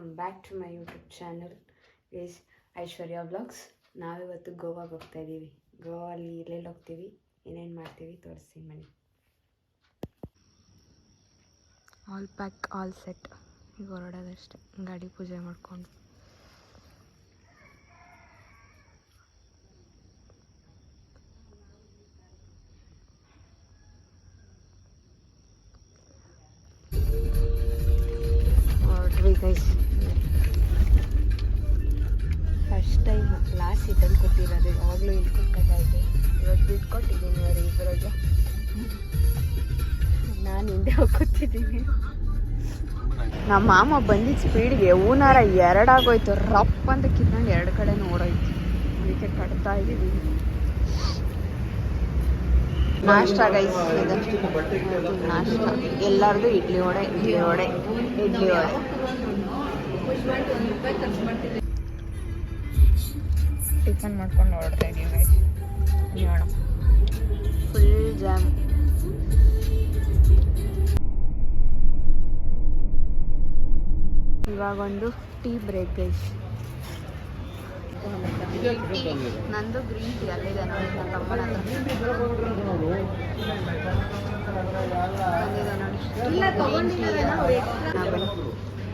Welcome back to my YouTube channel is Aishwarya vlogs. ನಾವಿವತ್ತು ಗೋವಾಗೆ ಹೋಗ್ತಾ ಇದ್ದೀವಿ. ಗೋವಾಲಿ ಎಲ್ಲೆಲ್ಲಿ ಹೋಗ್ತೀವಿ, ಏನೇನು ಮಾಡ್ತೀವಿ ತೋರಿಸ್ತೀನಿ ಬನ್ನಿ. All pack, all set. ಈಗ ಹೊರಡೋದಷ್ಟೇ, ಗಾಡಿ ಪೂಜೆ ಮಾಡಿಕೊಂಡು. ಗೈಸ್, ಫಸ್ಟ್ ಟೈಮ್ ಲಾಸ್ಟ್ ಸೀಟಲ್ಲಿ ಕೊಟ್ಟಿರೋದು, ಯಾವಾಗಲೂ ಇಲ್ಲಿ ಕೊಟ್ಟಾಯ್ತು. ಇವತ್ತು ದುಡ್ಡು ಕೊಟ್ಟಿದ್ದೀನಿ ಅವ್ರು ಇಬ್ಬರಿಗೆ. ನಾನು ಹಿಂದೆ ಹೋಗಿ ಕೂತಿದ್ದೀನಿ. ನಮ್ಮ ಮಾಮ ಬಂದಿದ್ದ ಸ್ಪೀಡ್ಗೆ ಹೂನಾರ ಎರಡಾಗೋಯ್ತು. ರಪ್ ಅಂತ ಕಿತ್ಕೊಂಡು ಎರಡು ಕಡೆ ನೋಡೋಯ್ತು. ಅದಕ್ಕೆ ಕಟ್ತಾ ಇದ್ದೀವಿ. ನಾಷ್ಟ ಗೈಸ್, ನಾಷ್ಟ ಎಲ್ಲರದು ಇಡ್ಲಿ ವಡೆ, ಇಡ್ಲಿ ವಡೆ, ಇಡ್ಲಿ ವಡೆ. ಟಿಫನ್ ಮಾಡ್ಕೊಂಡು ಹೊರಡ್ತಾ ಇದೀವಿ ಗೈಸ್. ನೋಡೋಣ, ಫುಲ್ ಜಾಮ್. ಇವಾಗೊಂದು ಟೀ ಬ್ರೇಕ್ ಗೈಸ್. ನಂದು ಗ್ರೀನ್ ಟೀ ಅಲ್ಲಿದೆ ನೋಡಿ, ನನ್ನ ತಮ್ಮನ ಹತ್ರ.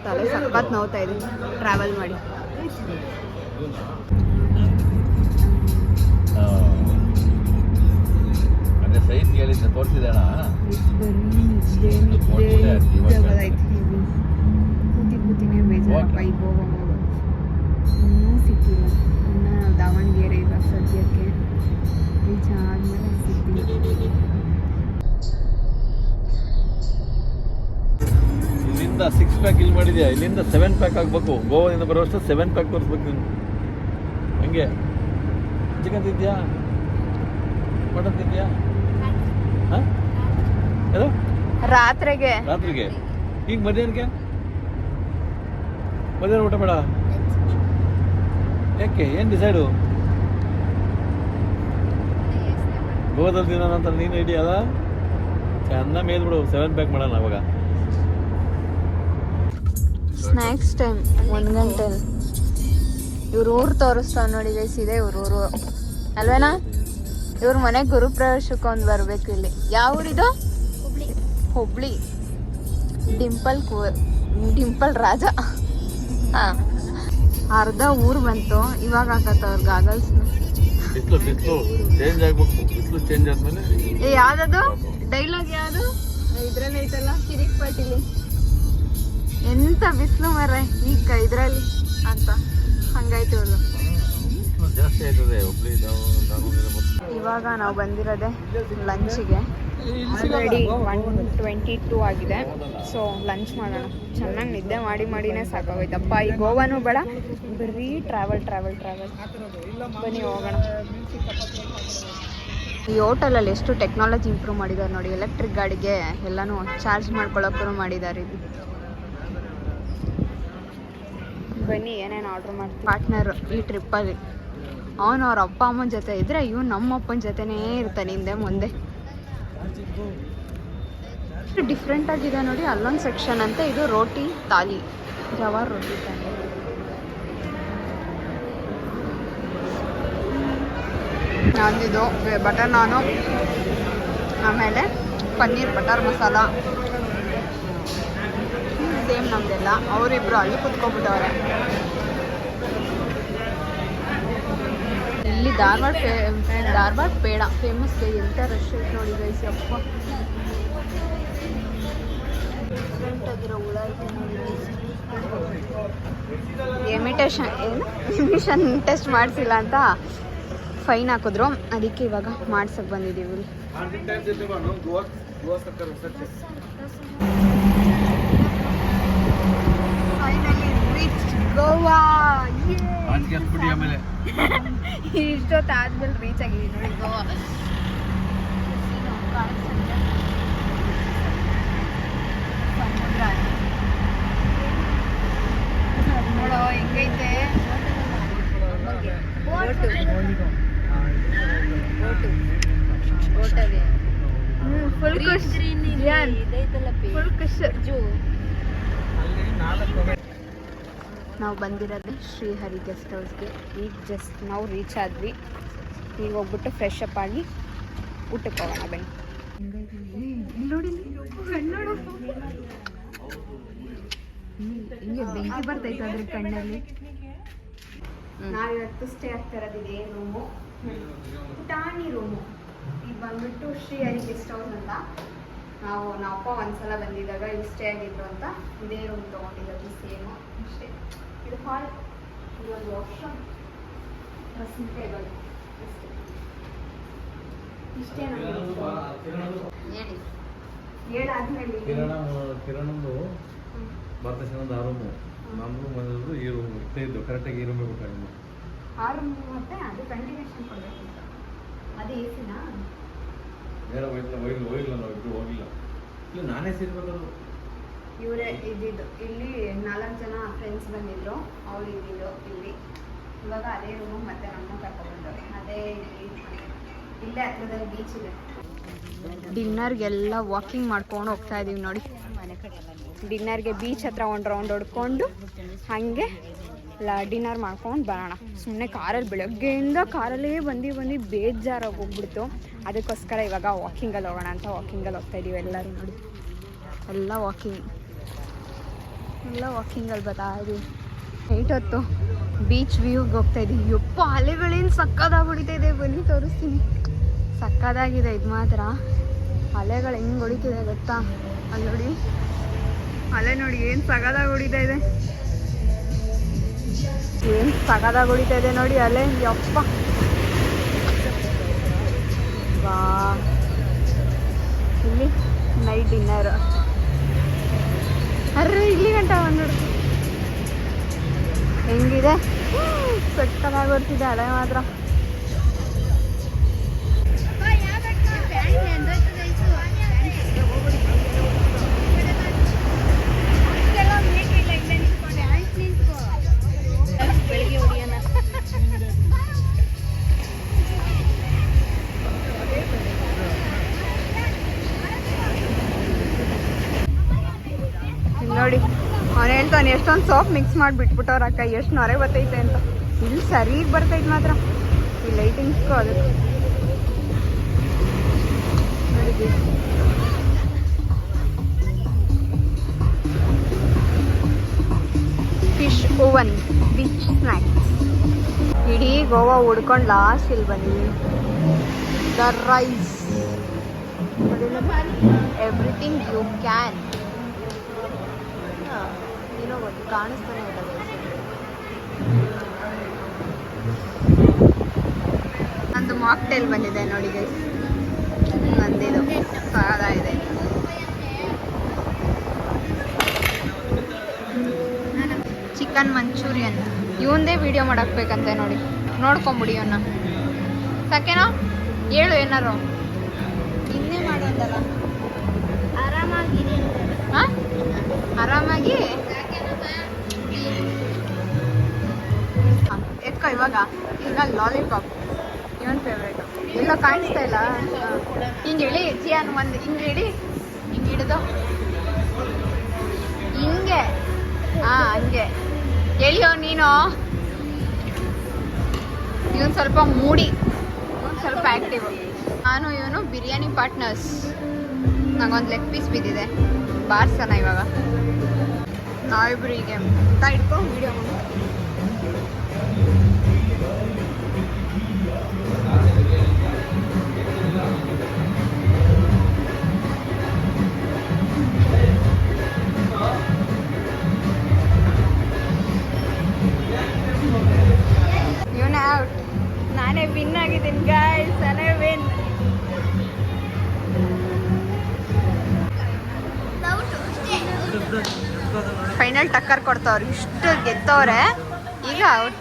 ತಲೆ ಸಖತ್ ನೋವ್ತಾ ಇದೆ ಟ್ರಾವೆಲ್ ಮಾಡಿ. ಕೂತಿನೇ ಬೇಜಾರಪ್ಪ. ಈಗ ಹೋಗೋದು ಇನ್ನೂ ಸಿಕ್ಕಿಲ್ಲ. ಇನ್ನು ನಾವು ದಾವಣಗೆರೆ ಇವಾಗ ಸದ್ಯಕ್ಕೆ ರೀಚ್ ಆದಮೇಲೆ ಸಿಗ್ತೀವಿ. ಇಲ್ಲಿಂದ 6 ಪ್ಯಾಕ್ ಇಲ್ಲಿ ಮಾಡಿದ್ಯಾ, ಇಲ್ಲಿಂದ 7 ಪ್ಯಾಕ್ ಆಗಬೇಕು. ಗೋವಾದಿಂದ ಬರೋಷ್ಟು 7 ಪ್ಯಾಕ್ ತೋರಿಸ್ಬೇಕು ನೀನು. ಹಂಗೆ ಚಿಕನ್ ತಿಂದ್ಯಾ, ಮಟನ್ ತಿಂದ್ಯಾ? ಯಾರು ರಾತ್ರಿಗೆ ಈಗ ಮಧ್ಯಾಹ್ನಕ್ಕೆ ಊಟ ಬೇಡ? ಯಾಕೆ, ಏನು ಡಿಸೈಡು? ಗೋವಾದಲ್ಲಿ ತಿನ್ನೋಣ ಅಂತ ನೀನು ಹಿಡಿಯಲ್ಲ. ಚೆನ್ನ ಮೇಲ್ಬಿಡು, 7 ಪ್ಯಾಕ್ ಮಾಡೋಣ ಅವಾಗ. Snacks time 1 ಗಂಟೆಲಿ. ಇವ್ರ ಊರು ತೋರಿಸ್ತಾವ ನೋಡಿ ಗೈಸ್. ಇದೆ ಇವ್ರ ಊರು ಅಲ್ವೇನಾ? ಇವ್ರ ಮನೆಗೆ ಗುರುಪ್ರವೇಶಕ್ಕೆ ಒಂದು ಬರಬೇಕು ಇಲ್ಲಿ. ಯಾವ ಊರಿದು? ಹುಬ್ಳಿ. ಡಿಂಪಲ್ ರಾಜ. ಹಾಂ, ಅರ್ಧ ಊರು ಬಂತು. ಇವಾಗ ಹಾಕತ್ತವ್ರ ಗಾಗಲ್ಸ್ನ. ಯಾವ್ದದು ಡೈಲಾಗ್? ಯಾವುದು ಇದ್ರಲ್ಲಿ ಐತಲ್ಲ, ಕಿರಿಕ್ ಪಾಟೀಲಿ, ಎಂತ ಬಿಸಿಲು ಮರ ಈಗ ಇದ್ರಲ್ಲಿ ಅಂತ ಹಂಗಾಯ್ತು ಇವ್ರದ್ದು. ಇವಾಗ ನಾವು ಬಂದಿರೋದೆ ಲಂಚಿಗೆ. ಆಲ್ರೆಡಿ 1:22 ಆಗಿದೆ. ಸೊ ಲಂಚ್ ಮಾಡೋಣ. ಚೆನ್ನಾಗಿ ನಿದ್ದೆ ಮಾಡಿನೇ ಸಾಕಾಗೋಯ್ತಪ್ಪ. ಈ ಗೋವಾನೂ ಬೇಡ, ಬರೀ ಟ್ರಾವೆಲ್. ಬನ್ನಿ ಹೋಗೋಣ. ಈ ಹೋಟೆಲಲ್ಲಿ ಎಷ್ಟು ಟೆಕ್ನಾಲಜಿ ಇಂಪ್ರೂವ್ ಮಾಡಿದ್ದಾರೆ ನೋಡಿ. ಎಲೆಕ್ಟ್ರಿಕ್ ಗಾಡಿಗೆ ಎಲ್ಲನೂ ಚಾರ್ಜ್ ಮಾಡ್ಕೊಳ್ಳೋಕ್ಕೂ ಮಾಡಿದ್ದಾರೆ. ಇದು ಬನ್ನಿ ಏನೇನು ಆರ್ಡ್ರ್ ಮಾಡ್ತೀವಿ. ಪಾರ್ಟ್ನರ್ ಈ ಟ್ರಿಪ್ಪಲ್ಲಿ ಅವನು ಅವ್ರ ಅಪ್ಪ ಅಮ್ಮನ ಜೊತೆ ಇದ್ದರೆ, ಇವ್ನು ನಮ್ಮ ಅಪ್ಪನ ಜೊತೆನೇ ಇರ್ತಾನೆ ಹಿಂದೆ ಮುಂದೆ. ಡಿಫ್ರೆಂಟ್ ಆಗಿದೆ ನೋಡಿ. ಅಲ್ಲೊಂದು ಸೆಕ್ಷನ್ ಅಂತ, ಇದು ರೋಟಿ ತಾಲಿ, ಜವಾರ್ ರೋಟಿ ತಾಲಿ. ನಂದಿದು ಬಟರ್ ನಾನು, ಆಮೇಲೆ ಪನ್ನೀರ್ ಬಟರ್ ಮಸಾಲ. ಸೇಮ್ ನಮ್ದೆಲ್ಲ. ಅವರಿಬ್ರು ಅಲ್ಲಿ ಕುತ್ಕೊಬಿಟ್ಟವ್ರೆ. ಇಲ್ಲಿ ಧಾರವಾಡ ಪೇಡ ಫೇಮಸ್. ಎಂತ ರಶ್ ಐತೆ ನೋಡಿ ಗೈಸ್. ಅಪ್ಪ ಡಿಫ್ರೆಂಟಾಗಿರೋ ಹುಳ ಐತೆ ನೋಡಿ. ಎಮಿಷನ್ ಟೆಸ್ಟ್ ಮಾಡಿಸಿಲ್ಲ ಅಂತ ಫೈನ್ ಹಾಕಿದ್ರು. ಅದಕ್ಕೆ ಇವಾಗ ಮಾಡ್ಸಕ್ಕೆ ಬಂದಿದ್ದೀವಿ. Finally reach Goa. ಇಷ್ಟೊತ್ತಾದ್ಮೇಲೆ ರೀಚ್ ಆಗಿದ್ದೀವಿ ನೋಡಿ ಗೋವಾ. ಸಮುದ್ರ ನೋಡೋ ಹೆಂಗೈತೆ. ಫುಲ್ ಖುಷ್. ಫುಲ್ ಖುಷ್. ನಾವು ಬಂದಿರೋದು ಶ್ರೀಹರಿ ಗೆಸ್ಟ್ ಹೌಸ್ಗೆ. ಈಗ ಜಸ್ಟ್ ನಾವು ರೀಚ್ ಆದ್ವಿ. ಈಗ ಹೋಗ್ಬಿಟ್ಟು ಫ್ರೆಶ್ ಅಪ್ ಆಗಿ ಊಟಕ್ಕೆ ಹೋಗೋಣ ಬನ್ನಿ. ನೋಡಿ ಹಿಂಗೆ ಬೆಂಕಿ ಬರ್ತೈತೆ ಅದ್ರ ಕಣ್ಣಲ್ಲಿ. ನಾವಿವತ್ತು ಸ್ಟೇ ಆಗ್ತಾ ಇರೋದು ಇದೇ ರೂಮು, ಪುಟಾಣಿ ರೂಮು. ಈಗ ಬಂದ್ಬಿಟ್ಟು ಶ್ರೀಹರಿ ಗೆಸ್ಟ್ ಹೌಸ್ ಅಂತ. ನಾವಪ್ಪ ಒಂದ್ಸಲ ಬಂದಿದ್ದಾಗ ಇಲ್ಲಿ ಸ್ಟೇ ಆಗಿದ್ರು ಅಂತ ಇದೇ ರೂಮ್ ತೊಗೊಂಡಿರೋದು ಸೇಮು ಅಷ್ಟೇ. ಇದು ಹಾಲ್, ಇದೊಂದು ವಾಶ್ರೂಮ್, ಡ್ರೆಸ್ಸಿಂಗ್ ಟೇಬಲ್ ಅಷ್ಟೇ. ಇಷ್ಟೇ ಹೇಳಿ ಹೇಳಾದ್ಮೇಲೆ ಕಿರಣಂದು ಬರ್ತೇನೆ ಆ ರೂಮು, ನಮ್ಮದು ಬಂದಿದ್ದು ಈ ರೂಮ್ ಇಷ್ಟೇ ಇದ್ದು ಕರೆಕ್ಟಾಗಿ ಈ ರೂಮೇ ಬೇಕಾಗಿದ್ದು. ಆ ರೂಮ್ ಮತ್ತೆ ಅದು ಕಂಟಿನ್ಯೂಷನ್ ಕೊಡಬೇಕಿತ್ತು. ಅದು ಎ ಸಿನಾ? ಬೇರೆ ಹೋಗಿಲ್ಲ ನಾವು ಇಬ್ಬರು ಹೋಗಿಲ್ಲ. ಇಲ್ಲ ನಾನೇ ಸೇರ್ಬೇಕದು. ಇವರೇ ಇದ್ದಿದ್ದು. ಇಲ್ಲಿ 4 ಜನ ಫ್ರೆಂಡ್ಸ್ ಬಂದಿದ್ರು, ಅವ್ರು ಇದ್ದಿದ್ದು ಇಲ್ಲಿ. ಇವಾಗ ಅದೇ ರೂಮು ಮತ್ತೆ ನಮ್ಮನ್ನ ಕರ್ಕೊಂಡ್ಬಂದವ್ರೆ. ಅದೇ ಇಲ್ಲೇ ಹತ್ರದಲ್ಲಿ ಬೀಚ್ ಇದೆ. ಡಿನ್ನರ್ಗೆಲ್ಲ ವಾಕಿಂಗ್ ಮಾಡ್ಕೊಂಡು ಹೋಗ್ತಾ ಇದೀವಿ ನೋಡಿ. ಡಿನ್ನರ್ಗೆ ಬೀಚ್ ಹತ್ರ ಒಂದು ರೌಂಡ್ ಹೊಡ್ಕೊಂಡು ಹಾಗೆ ಡಿನ್ನರ್ ಮಾಡ್ಕೊಂಡು ಬರೋಣ. ಸುಮ್ಮನೆ ಕಾರಲ್ಲಿ ಬೆಳಗ್ಗೆಯಿಂದ ಕಾರಲ್ಲೇ ಬಂದು ಬೇಜಾರಾಗಿ ಹೋಗ್ಬಿಡ್ತು. ಅದಕ್ಕೋಸ್ಕರ ಇವಾಗ ವಾಕಿಂಗಲ್ಲಿ ಹೋಗೋಣ ಅಂತ ವಾಕಿಂಗಲ್ಲಿ ಹೋಗ್ತಾ ಇದೀವಿ ಎಲ್ಲರೂ ನೋಡಿ. ಎಲ್ಲ ವಾಕಿಂಗಲ್ಲಿ ಬರ್ತಾ ಇದೀವಿ. ನೈಟ್ ಹೊತ್ತು ಬೀಚ್ ವ್ಯೂಗೆ ಹೋಗ್ತಾ ಇದೀವಿ. ಯಪ್ಪ ಅಲೆಗಳೇನು ಸಕ್ಕದಾಗಿ ಹೊಡಿತಾ ಇದೆ, ಬನ್ನಿ ತೋರಿಸ್ತೀನಿ. ಸಕ್ಕದಾಗಿದೆ ಇದು ಮಾತ್ರ. ಅಲೆಗಳು ಹೆಂಗೆ ಹೊಡಿತಿದೆ ಗೊತ್ತಾ? ಅಲ್ಲಿ ನೋಡಿ ಅಲೆ ನೋಡಿ ಏನು ಸಗದಾಗಿ ಹೊಡಿತಾ ಇದೆ, ಏನು ಸಗದಾಗಿ ಹೊಡಿತಾ ಇದೆ ನೋಡಿ ಅಲೆ. ಯಪ್ಪ ಬಾ. ಇಲ್ಲಿ ನೈಟ್ ಡಿನ್ನರ್. ಅರ್ರೆ ಇಲ್ಲಿ ಗಂಟ ನೋಡಿ ಹೆಂಗಿದೆ, ಸಕ್ಕದಾಗಿ ಬರ್ತಿದೆ ಅಲೆ ಮಾತ್ರ. ನೋಡಿ ಅವನು ಹೇಳ್ತಾನೆ ಎಷ್ಟೊಂದು ಸೋಪ್ ಮಿಕ್ಸ್ ಮಾಡಿ ಬಿಟ್ಬಿಟ್ಟವ್ರ ಅಕ್ಕ, ಎಷ್ಟು ನೊರೆ ಬರ್ತೈತೆ ಅಂತ. ಇಲ್ಲಿ ಸರಿಗೆ ಬರ್ತೈತೆ ಮಾತ್ರ ಈ ಲೈಟಿಂಗ್ಸ್ಗೂ ಅದಕ್ಕೆ. Fish oven beach snacks. ಇಡೀ ಗೋವಾ ಹುಡ್ಕೊಂಡು ಲಾಸ್ಟ್ ಇಲ್ಲಿ ಬಂದಿದ್ದೀವಿ. The rice, everything you can. ಏನೋ ಗೊತ್ತು ಕಾಣಿಸ್ತಾನೆ ಇಲ್ಲ. ನಂದು ಮಾಕ್ಟೇಲ್ ಬಂದಿದೆ ನೋಡಿ ಗೈಸ್. ನಂದಿದು ಸಾದಾ ಇದೆ. Chicken manchurian. ಇವಂದೇ ವಿಡಿಯೋ ಮಾಡಾಕ್ಬೇಕಂತೆ ನೋಡಿ, ನೋಡ್ಕೊಂಬಿಡಿ ಇವನ್ನ. ಸಾಕೇನೋ ಹೇಳು ಏನಾರು. ಇನ್ನೇ ಮಾಡೋದಲ್ಲ ಆರಾಮಾಗಿ. ಹಾಂ ಆರಾಮಾಗಿ ಎತ್ಕೋ. ಇವಾಗ ಲಾಲಿಪಾಪ್ ಇವನ್ ಫೇವ್ರೇಟು. ಎಲ್ಲ ಕಾಣಿಸ್ತಾ ಇಲ್ಲ. ಹಿಂಗೆ ಇಳಿ ಚಿಯಾನ್ ಒಂದು ಹಿಂಗೆ ಇಡಿ, ಹಿಂಗೆ ಹಿಡಿದು ಹಿಂಗೆ. ಹಾಂ ಹಂಗೆ ಎಳಿಯೋ ನೀನು. ಇವನು ಸ್ವಲ್ಪ ಮೂಡಿ, ಇವನು ಸ್ವಲ್ಪ ಆ್ಯಕ್ಟಿವ್. ನಾನು ಇವನು ಬಿರಿಯಾನಿ ಪಾರ್ಟ್ನರ್ಸ್. ನಂಗೊಂದು ಲೆಗ್ ಪೀಸ್ ಬಿದ್ದಿದೆ, ಬಾರ್ಸೋಣ ಇವಾಗ. ನಾವಿಬ್ರು ಹೀಗೆ ಇಟ್ಕೊ ವಿಡಿಯೋ ಮಾಡಿ. ಇವನೇ ಔಟ್, ನಾನೇ ವಿನ್ ಆಗಿದ್ದೀನಿ ಗೈಸ್. ನಾನೇ ವಿನ್. ಫೈನಲ್ ಟಕ್ಕರ್ ಕೊಡ್ತವ್ರು. ಇಷ್ಟು ಗೆದ್ದವ್ರೆ, ಈಗ ಔಟ್.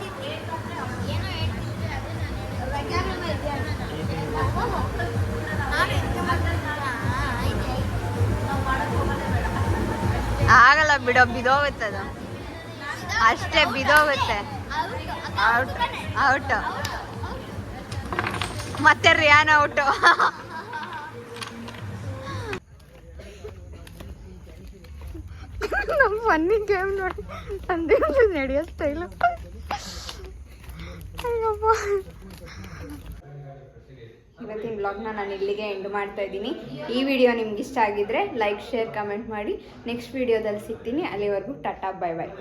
ಆಗಲ್ಲ ಬಿಡೋ, ಬಿದೋಗುತ್ತೆ ಅದು ಅಷ್ಟೇ, ಬಿದೋಗುತ್ತೆ. Out out. ಮತ್ತೆ ರಿಯಾನ್ ಔಟು. ನಮ್ಮ ಫನ್ನಿ ಗೇಮ್ ನೋಡಿ ತಂದೆ ನಡೆಯೋ ಸ್ಟೈಲು. ಅಯ್ಯಪ್ಪ, ಇವತ್ತಿನ ಬ್ಲಾಗ್ನ ನಾನು ಇಲ್ಲಿಗೆ ಎಂಡ್ ಮಾಡ್ತಾ ಇದ್ದೀನಿ. ಈ ವಿಡಿಯೋ ನಿಮ್ಗೆ ಇಷ್ಟ ಆಗಿದ್ರೆ ಲೈಕ್, ಶೇರ್, ಕಮೆಂಟ್ ಮಾಡಿ. ನೆಕ್ಸ್ಟ್ ವಿಡಿಯೋದಲ್ಲಿ ಸಿಗ್ತೀನಿ. ಅಲ್ಲಿವರೆಗೂ ಟಾಟಾ, ಬಾಯ್ ಬಾಯ್.